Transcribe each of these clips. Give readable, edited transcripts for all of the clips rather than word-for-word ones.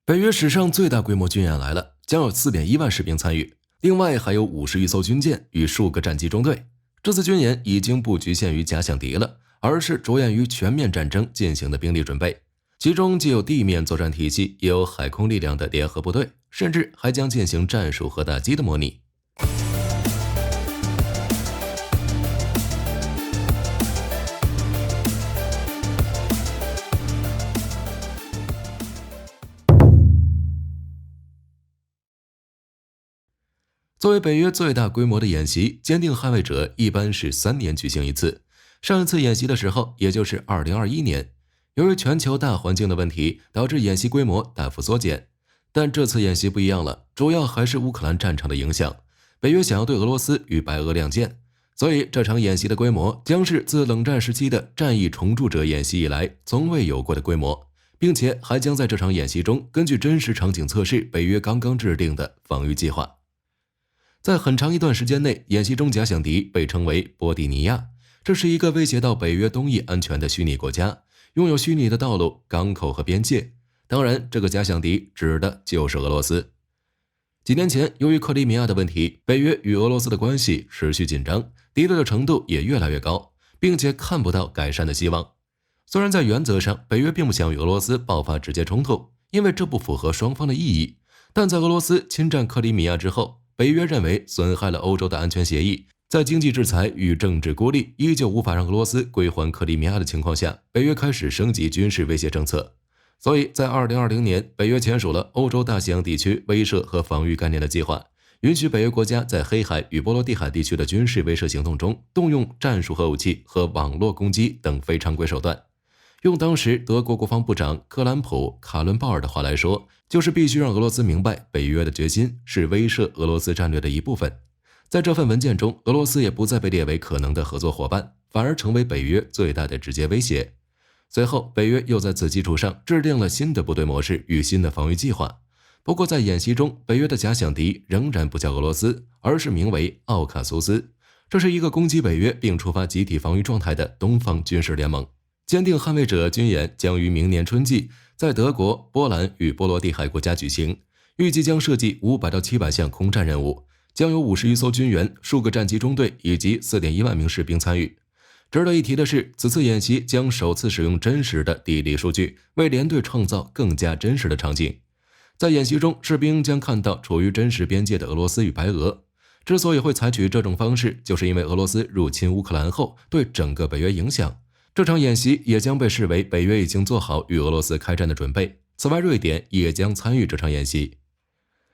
北约史上最大规模军演来了，将有4.1万士兵参与，另外还有50余艘军舰与数个战机中队。这次军演已经不局限于假想敌了，而是着眼于全面战争进行的兵力准备，其中既有地面作战体系，也有海空力量的联合部队，甚至还将进行战术核打击的模拟。作为北约最大规模的演习，坚定捍卫者一般是3年举行一次。上一次演习的时候，也就是2021年。由于全球大环境的问题，导致演习规模大幅缩减。但这次演习不一样了，主要还是乌克兰战场的影响。北约想要对俄罗斯与白俄亮剑，所以这场演习的规模将是自冷战时期的战役重铸者演习以来从未有过的规模，并且还将在这场演习中根据真实场景测试北约刚刚制定的防御计划。在很长一段时间内，演习中假想敌被称为波蒂尼亚，这是一个威胁到北约东翼安全的虚拟国家，拥有虚拟的道路、港口和边界。当然，这个假想敌指的就是俄罗斯。几年前，由于克里米亚的问题，北约与俄罗斯的关系持续紧张，敌对的程度也越来越高，并且看不到改善的希望。虽然在原则上，北约并不想与俄罗斯爆发直接冲突，因为这不符合双方的意义，但在俄罗斯侵占克里米亚之后，北约认为损害了欧洲的安全协议，在经济制裁与政治孤立依旧无法让俄罗斯归还克里米亚的情况下，北约开始升级军事威胁政策。所以在2020年，北约签署了欧洲大西洋地区威慑和防御概念的计划，允许北约国家在黑海与波罗的海地区的军事威慑行动中动用战术核武器和网络攻击等非常规手段。用当时德国国防部长克兰普·卡伦鲍尔的话来说，就是必须让俄罗斯明白北约的决心是威慑俄罗斯战略的一部分。在这份文件中，俄罗斯也不再被列为可能的合作伙伴，反而成为北约最大的直接威胁。随后，北约又在此基础上制定了新的部队模式与新的防御计划。不过在演习中，北约的假想敌仍然不叫俄罗斯，而是名为奥卡苏斯。这是一个攻击北约并触发集体防御状态的东方军事联盟。坚定捍卫者军演将于明年春季在德国、波兰与波罗的海国家举行，预计将设计500到700项空战任务，将有50余艘军援、数个战机中队以及4.1万名士兵参与。值得一提的是，此次演习将首次使用真实的地理数据，为联队创造更加真实的场景。在演习中，士兵将看到处于真实边界的俄罗斯与白俄。之所以会采取这种方式，就是因为俄罗斯入侵乌克兰后对整个北约影响。这场演习也将被视为北约已经做好与俄罗斯开战的准备。此外，瑞典也将参与这场演习。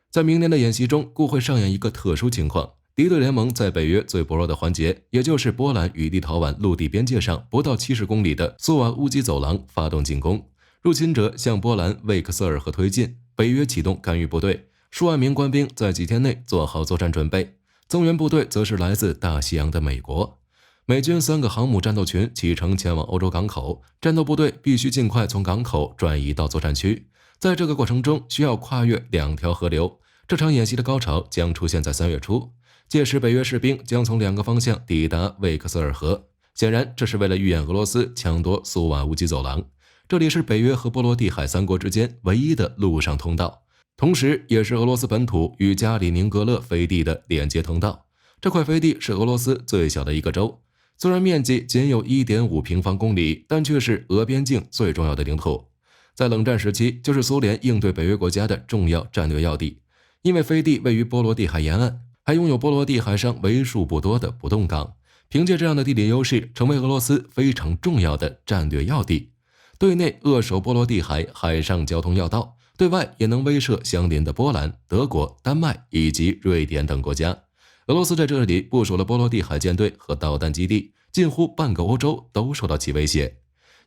在明年的演习中，故会上演一个特殊情况：敌对联盟在北约最薄弱的环节，也就是波兰与立陶宛陆地边界上不到70公里的苏瓦乌基走廊发动进攻。入侵者向波兰魏克瑟尔河推进，北约启动干预部队，数万名官兵在几天内做好作战准备。增援部队则是来自大西洋的美国。美军3个航母战斗群启程前往欧洲港口，战斗部队必须尽快从港口转移到作战区。在这个过程中，需要跨越2条河流。这场演习的高潮将出现在3月初，届时北约士兵将从2个方向抵达魏克瑟尔河。显然，这是为了预演俄罗斯抢夺苏瓦乌基走廊，这里是北约和波罗的海3国之间唯一的陆上通道，同时也是俄罗斯本土与加里宁格勒飞地的连接通道。这块飞地是俄罗斯最小的一个州。虽然面积仅有 1.5 平方公里，但却是俄边境最重要的领土。在冷战时期，就是苏联应对北约国家的重要战略要地。因为飞地位于波罗的海沿岸，还拥有波罗的海上为数不多的不动港，凭借这样的地理优势，成为俄罗斯非常重要的战略要地。对内扼守波罗的海海上交通要道，对外也能威慑相邻的波兰、德国、丹麦以及瑞典等国家。俄罗斯在这里部署了波罗的海舰队和导弹基地，近乎半个欧洲都受到其威胁。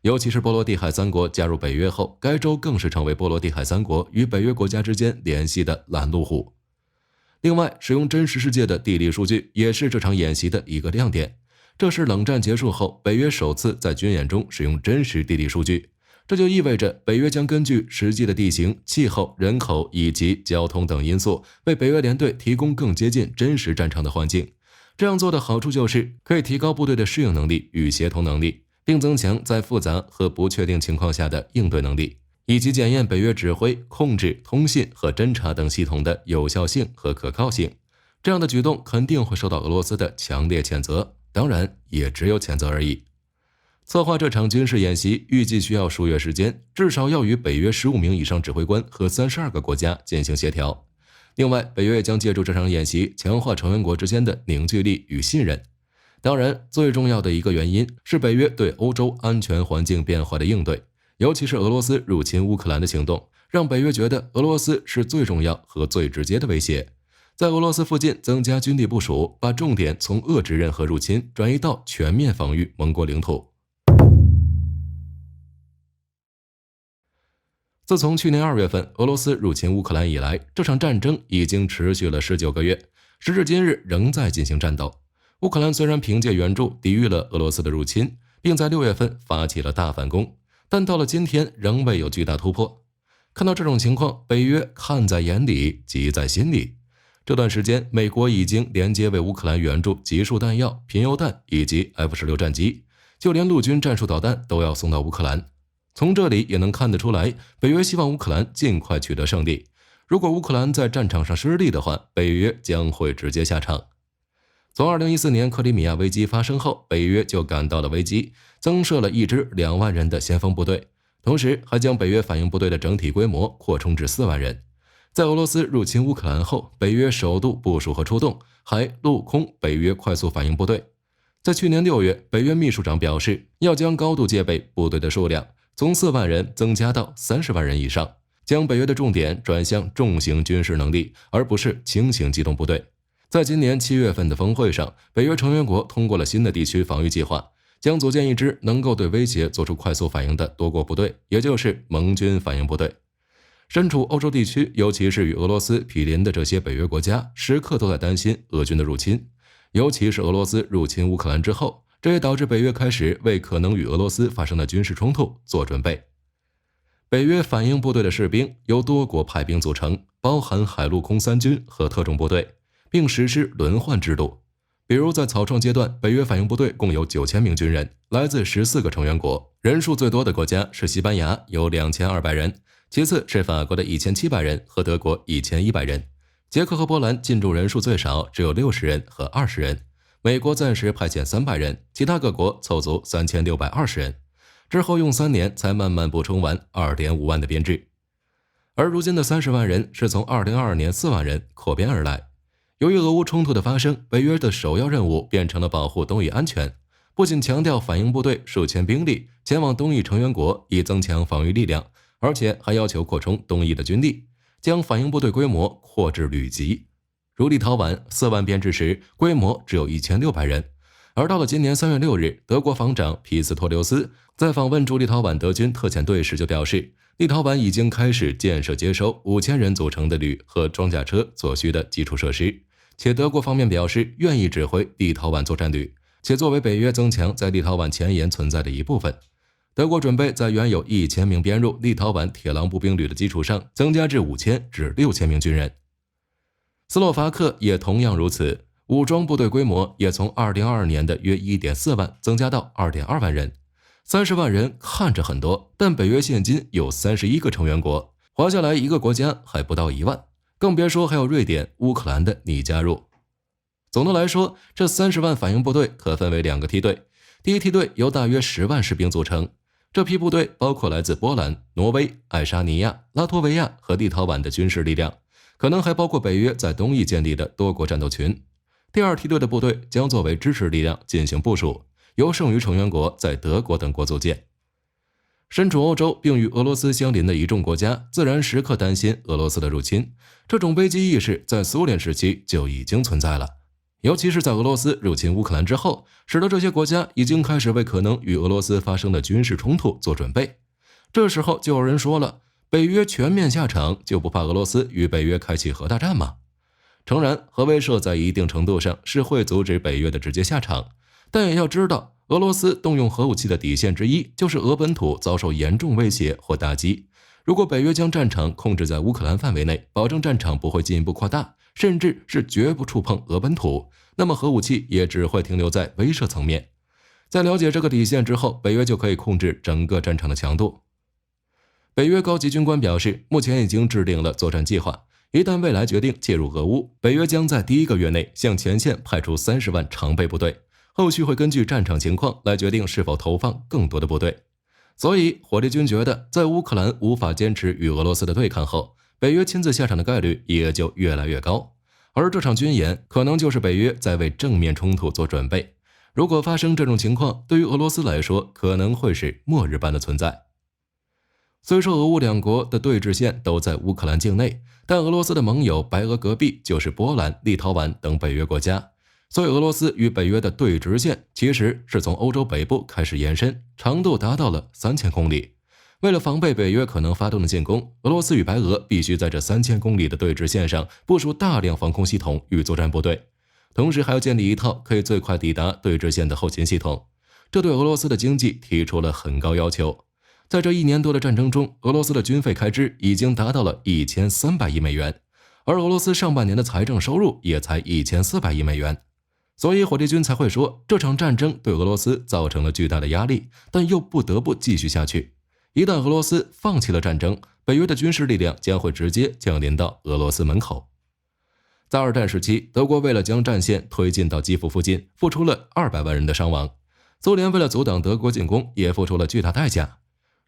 尤其是波罗的海3国加入北约后，该州更是成为波罗的海3国与北约国家之间联系的拦路虎。另外，使用真实世界的地理数据也是这场演习的一个亮点。这是冷战结束后，北约首次在军演中使用真实地理数据。这就意味着北约将根据实际的地形、气候、人口以及交通等因素，为北约联队提供更接近真实战场的环境。这样做的好处就是可以提高部队的适应能力与协同能力，并增强在复杂和不确定情况下的应对能力。以及检验北约指挥、控制、通信和侦察等系统的有效性和可靠性。这样的举动肯定会受到俄罗斯的强烈谴责，当然也只有谴责而已。策划这场军事演习预计需要数月时间，至少要与北约15名以上指挥官和32个国家进行协调。另外，北约将借助这场演习强化成员国之间的凝聚力与信任。当然，最重要的一个原因是北约对欧洲安全环境变化的应对，尤其是俄罗斯入侵乌克兰的行动，让北约觉得俄罗斯是最重要和最直接的威胁。在俄罗斯附近增加军力部署，把重点从遏制任何入侵转移到全面防御盟国领土。自从去年2月份俄罗斯入侵乌克兰以来，这场战争已经持续了19个月，时至今日仍在进行战斗。乌克兰虽然凭借援助抵御了俄罗斯的入侵，并在6月份发起了大反攻，但到了今天仍未有巨大突破。看到这种情况，北约看在眼里，急在心里。这段时间，美国已经连接为乌克兰援助集束弹药、贫铀弹以及 F-16战机，就连陆军战术导弹都要送到乌克兰。从这里也能看得出来，北约希望乌克兰尽快取得胜利。如果乌克兰在战场上失利的话，北约将会直接下场。从2014年克里米亚危机发生后，北约就感到了危机，增设了一支2万人的先锋部队，同时还将北约反应部队的整体规模扩充至4万人。在俄罗斯入侵乌克兰后，北约首度部署和出动海陆空北约快速反应部队。在去年6月，北约秘书长表示，要将高度戒备部队的数量从4万人增加到30万人以上，将北约的重点转向重型军事能力，而不是轻型机动部队。在今年7月份的峰会上，北约成员国通过了新的地区防御计划，将组建一支能够对威胁做出快速反应的多国部队，也就是盟军反应部队。身处欧洲地区，尤其是与俄罗斯毗邻的这些北约国家，时刻都在担心俄军的入侵。尤其是俄罗斯入侵乌克兰之后，这也导致北约开始为可能与俄罗斯发生的军事冲突做准备。北约反应部队的士兵由多国派兵组成，包含海陆空三军和特种部队，并实施轮换制度。比如在草创阶段，北约反应部队共有9000名军人，来自14个成员国，人数最多的国家是西班牙，有2200人，其次是法国的1700人和德国1100人。捷克和波兰进驻人数最少，只有60人和20人。美国暂时派遣300人，其他各国凑足3620人。之后用3年才慢慢补充完2.5万的编制。而如今的30万人是从2022年4万人扩编而来。由于俄乌冲突的发生，北约的首要任务变成了保护东翼安全，不仅强调反应部队数千兵力前往东翼成员国以增强防御力量，而且还要求扩充东翼的军力，将反应部队规模扩至旅级。如立陶宛4万编制时，规模只有1600人。而到了今年3月6日，德国防长皮斯托留斯在访问驻立陶宛德军特遣队时就表示，立陶宛已经开始建设接收5000人组成的旅和装甲车所需的基础设施，且德国方面表示愿意指挥立陶宛作战旅，且作为北约增强在立陶宛前沿存在的一部分。德国准备在原有1000名编入立陶宛铁狼步兵旅的基础上，增加至5000至6000名军人。斯洛伐克也同样如此，武装部队规模也从2022年的约 1.4 万增加到 2.2 万人。30万人看着很多，但北约现今有31个成员国，划下来一个国家还不到1万，更别说还有瑞典、乌克兰的拟加入。总的来说，这30万反应部队可分为2个梯队，第一梯队由大约10万士兵组成，这批部队包括来自波兰、挪威、爱沙尼亚、拉脱维亚和立陶宛的军事力量，可能还包括北约在东翼建立的多国战斗群。第二梯队的部队将作为支持力量进行部署，由剩余成员国在德国等国组建。身处欧洲并与俄罗斯相邻的一众国家，自然时刻担心俄罗斯的入侵，这种危机意识在苏联时期就已经存在了。尤其是在俄罗斯入侵乌克兰之后，使得这些国家已经开始为可能与俄罗斯发生的军事冲突做准备。这时候就有人说了，北约全面下场就不怕俄罗斯与北约开启核大战吗？诚然，核威慑在一定程度上是会阻止北约的直接下场，但也要知道，俄罗斯动用核武器的底线之一就是俄本土遭受严重威胁或打击。如果北约将战场控制在乌克兰范围内，保证战场不会进一步扩大，甚至是绝不触碰俄本土，那么核武器也只会停留在威慑层面。在了解这个底线之后，北约就可以控制整个战场的强度。北约高级军官表示，目前已经制定了作战计划，一旦未来决定介入俄乌，北约将在第1个月内向前线派出30万常备部队，后续会根据战场情况来决定是否投放更多的部队。所以，火力军觉得，在乌克兰无法坚持与俄罗斯的对抗后，北约亲自下场的概率也就越来越高。而这场军演可能就是北约在为正面冲突做准备。如果发生这种情况，对于俄罗斯来说可能会是末日般的存在。虽说俄乌两国的对峙线都在乌克兰境内，但俄罗斯的盟友白俄隔壁就是波兰、立陶宛等北约国家，所以俄罗斯与北约的对直线其实是从欧洲北部开始延伸，长度达到了3000公里。为了防备北约可能发动的进攻，俄罗斯与白俄必须在这3000公里的对峙线上部署大量防空系统与作战部队，同时还要建立一套可以最快抵达对峙线的后勤系统，这对俄罗斯的经济提出了很高要求。在这1年多的战争中，俄罗斯的军费开支已经达到了1300亿美元，而俄罗斯上半年的财政收入也才1400亿美元。所以火力军才会说，这场战争对俄罗斯造成了巨大的压力，但又不得不继续下去。一旦俄罗斯放弃了战争，北约的军事力量将会直接降临到俄罗斯门口。在2战时期，德国为了将战线推进到基辅附近，付出了200万人的伤亡。苏联为了阻挡德国进攻，也付出了巨大代价。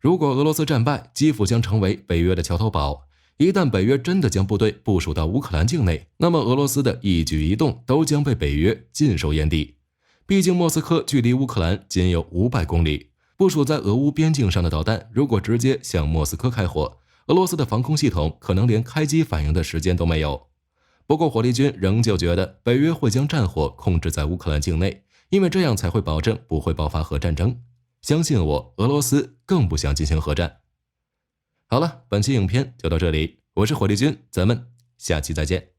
如果俄罗斯战败，基辅将成为北约的桥头堡。一旦北约真的将部队部署到乌克兰境内，那么俄罗斯的一举一动都将被北约尽收眼底。毕竟莫斯科距离乌克兰仅有500公里，部署在俄乌边境上的导弹如果直接向莫斯科开火，俄罗斯的防空系统可能连开机反应的时间都没有。不过火力军仍旧觉得北约会将战火控制在乌克兰境内，因为这样才会保证不会爆发核战争。相信我，俄罗斯更不想进行核战。好了，本期影片就到这里，我是火力军，咱们下期再见。